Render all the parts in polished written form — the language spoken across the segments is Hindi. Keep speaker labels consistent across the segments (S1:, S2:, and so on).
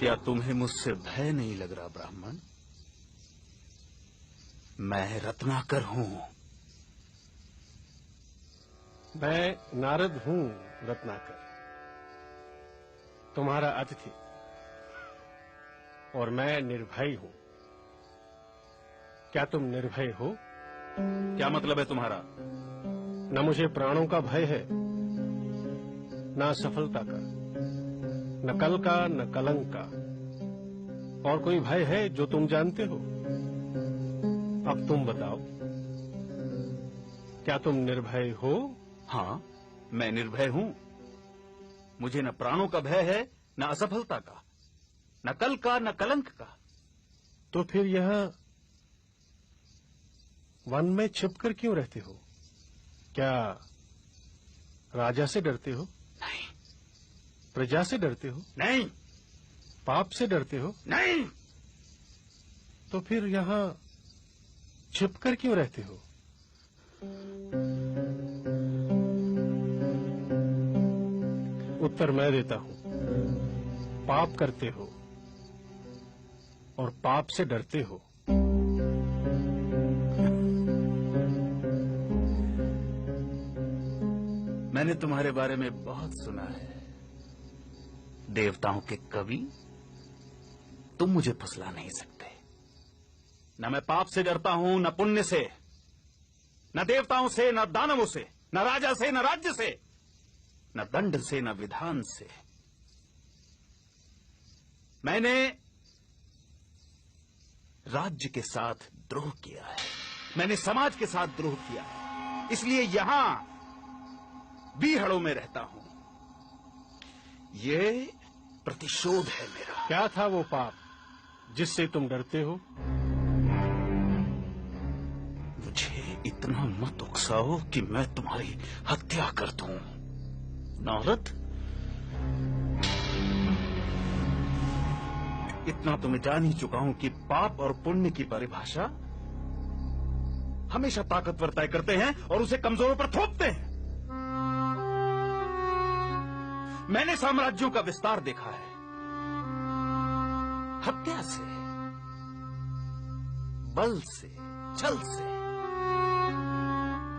S1: क्या तुम्हें मुझसे भय नहीं लग रहा ब्राह्मण? मैं रत्नाकर हूं।
S2: मैं नारद हूं रत्नाकर, तुम्हारा अतिथि, और मैं निर्भय हूं। क्या तुम निर्भय हो?
S1: क्या मतलब है तुम्हारा?
S2: न मुझे प्राणों का भय है, न असफलता का, न कल का, न कलंक का। और कोई भय है जो तुम जानते हो? अब तुम बताओ, क्या तुम निर्भय हो?
S1: हाँ, मैं निर्भय हूं। मुझे न प्राणों का भय है, न असफलता का, न कल का, न कलंक का।
S2: तो फिर यहां वन में छिपकर क्यों रहते हो? क्या राजा से डरते हो?
S1: नहीं।
S2: प्रजा से डरते हो?
S1: नहीं।
S2: पाप से डरते हो?
S1: नहीं।
S2: तो फिर यहां छिपकर क्यों रहते हो? उत्तर मैं देता हूं। पाप करते हो और पाप से डरते हो।
S1: मैंने तुम्हारे बारे में बहुत सुना है। देवताओं के कवि, तुम मुझे फुसला नहीं सकते। न मैं पाप से डरता हूं, न पुण्य से, न देवताओं से, न दानवों से, न राजा से, न राज्य से, न दंड से, न विधान से। मैंने राज्य के साथ द्रोह किया है, मैंने समाज के साथ द्रोह किया है, इसलिए यहां बीहड़ों में रहता हूं। ये प्रतिशोध है मेरा।
S2: क्या था वो पाप जिससे तुम डरते हो?
S1: मुझे इतना मत उकसाओ कि मैं तुम्हारी हत्या कर दूं। नारद, इतना तो मैं जान ही चुका हूं कि पाप और पुण्य की परिभाषा हमेशा ताकतवर तय करते हैं और उसे कमजोरों पर थोपते हैं। मैंने साम्राज्यों का विस्तार देखा है, हत्या से, बल से, छल से।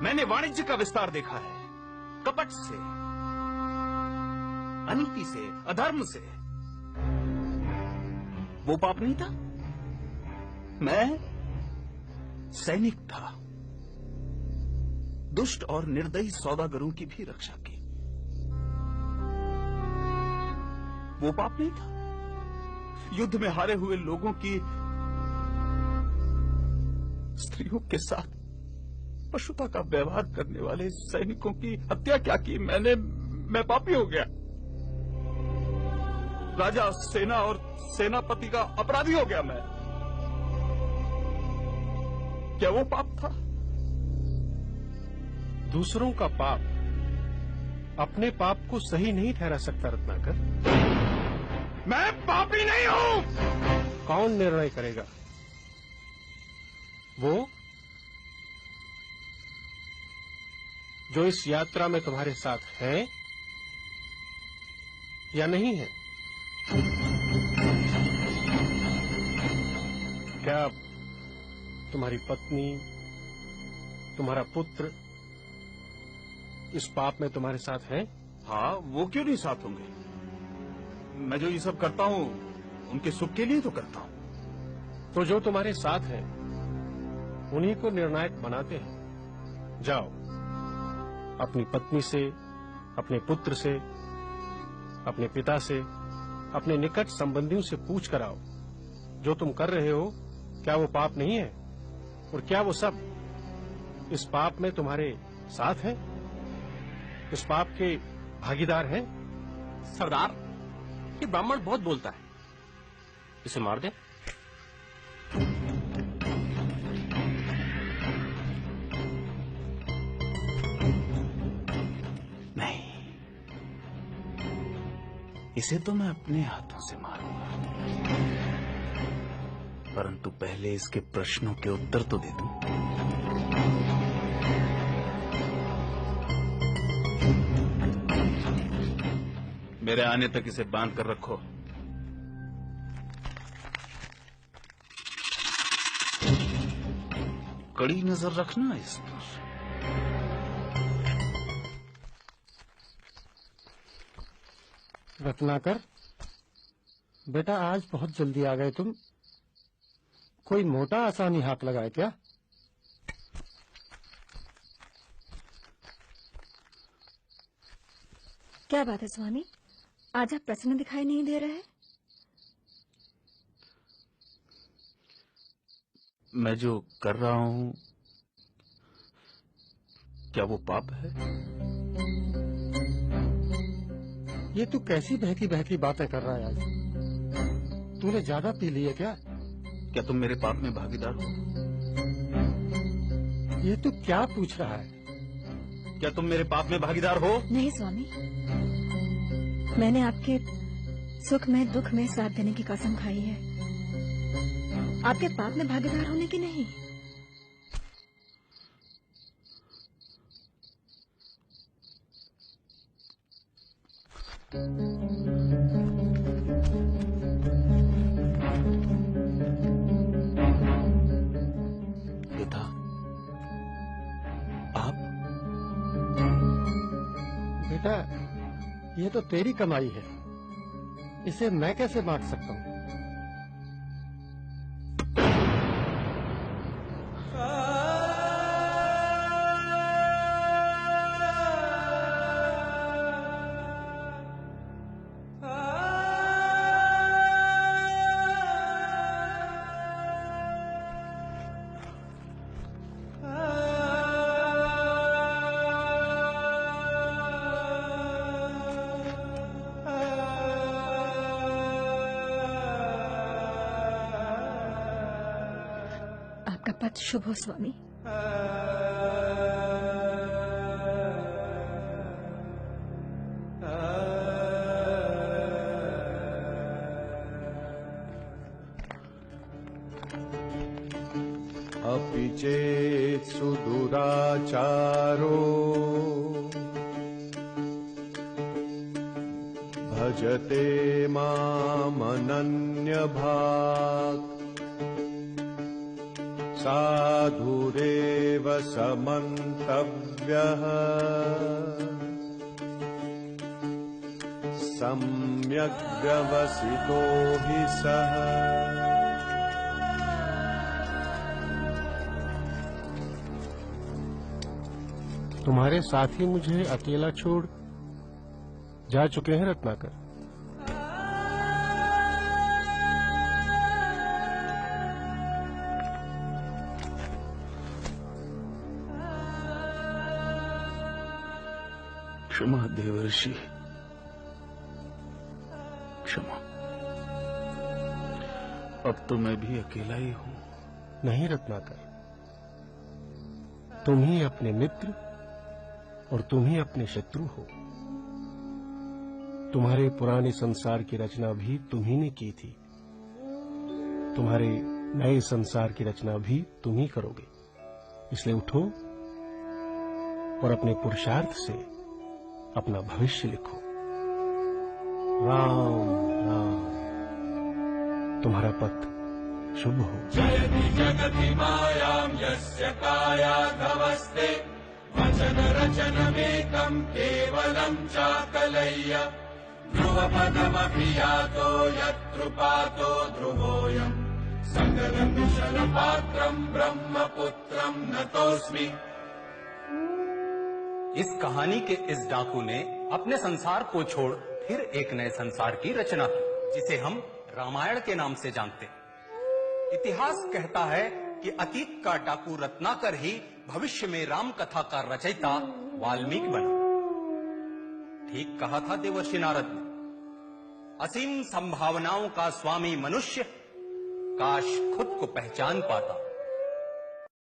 S1: मैंने वाणिज्य का विस्तार देखा है, कपट से, अनीति से, अधर्म से। वो पाप नहीं था। मैं सैनिक था, दुष्ट और निर्दयी सौदागरों की भी रक्षा की। वो पाप नहीं था। युद्ध में हारे हुए लोगों की स्त्रियों के साथ पशुता का व्यवहार करने वाले सैनिकों की हत्या क्या की? मैं पापी हो गया। राजा, सेना और सेनापति का अपराधी हो गया मैं। क्या वो पाप था?
S2: दूसरों का पाप अपने पाप को सही नहीं ठहरा सकता रत्नाकर।
S1: मैं पापी नहीं हूं।
S2: कौन निर्णय करेगा? वो जो इस यात्रा में तुम्हारे साथ है या नहीं है? क्या तुम्हारी पत्नी, तुम्हारा पुत्र इस पाप में तुम्हारे साथ है?
S1: हाँ, वो क्यों नहीं साथ होंगे? मैं जो ये सब करता हूं उनके सुख के लिए तो करता हूं।
S2: तो जो तुम्हारे साथ है उन्हीं को निर्णायक बनाते हैं। जाओ, अपनी पत्नी से, अपने पुत्र से, अपने पिता से, अपने निकट संबंधियों से पूछ कर आओ, जो तुम कर रहे हो क्या वो पाप नहीं है? और क्या वो सब इस पाप में तुम्हारे साथ हैं? इस पाप के भागीदार हैं?
S3: सरदार, ये ब्राह्मण बहुत बोलता है, इसे मार दे।
S1: नहीं, इसे तो मैं अपने हाथों से मारूंगा, परंतु पहले इसके प्रश्नों के उत्तर तो दे दूं। मेरे आने तक इसे बांध कर रखो। कड़ी नजर रखना इस पर।
S2: रत्नाकर, बेटा आज बहुत जल्दी आ गए तुम। कोई मोटा आसानी हाथ लगाए क्या?
S4: क्या बात है स्वामी, आज आप प्रसन्न दिखाई नहीं दे रहे?
S1: मैं जो कर रहा हूं क्या वो पाप है?
S2: ये तू कैसी बहकी बहकी बातें कर रहा है आज? तूने ज्यादा पी ली है क्या?
S1: क्या तुम मेरे पाप में भागीदार हो?
S2: ये तू क्या पूछ रहा है?
S1: क्या तुम मेरे पाप में भागीदार हो?
S4: नहीं स्वामी, मैंने आपके सुख में दुख में साथ देने की कसम खाई है, आपके पाप में भागीदार होने की नहीं।
S1: पिता, आप?
S2: बेटा, ये तो तेरी कमाई है, इसे मैं कैसे बांट सकता हूँ?
S4: आपका पथ शुभ हो स्वामी।
S5: अपि चेत् सुदुराचारो भजते मामनन्यभाक् साधुरेव समन्तव्यः सम्यग् व्यवसितो हि सः।
S2: तुम्हारे साथी मुझे अकेला छोड़ जा चुके हैं रत्नाकर।
S1: क्षमा देवर्षि, क्षमा। अब तो मैं भी अकेला ही हूं।
S2: नहीं रत्नाकर, तुम ही अपने मित्र और तुम ही अपने शत्रु हो। तुम्हारे पुराने संसार की रचना भी तुम ही ने की थी, तुम्हारे नए संसार की रचना भी तुम ही करोगे। इसलिए उठो और अपने पुरुषार्थ से अपना भविष्य लिखो। राम राम, तुम्हारा पथ शुभ हो।
S6: जयति जगति मायां यस्य कायाधवस्ते वचन रचनमेकं केवलं चाकलय्य ध्रुवपदमभियातो यत्कृपातो ध्रुवोऽयं सकलकुशलपात्रं ब्रह्मपुत्रं नतोऽस्मि।
S7: इस कहानी के इस डाकू ने अपने संसार को छोड़ फिर एक नए संसार की रचना की, जिसे हम रामायण के नाम से जानते हैं। इतिहास कहता है कि अतीत का डाकू रत्नाकर ही भविष्य में राम कथा का रचयिता वाल्मीकि बना। ठीक कहा था देवर्षि नारद ने, असीम संभावनाओं का स्वामी मनुष्य काश खुद को पहचान पाता।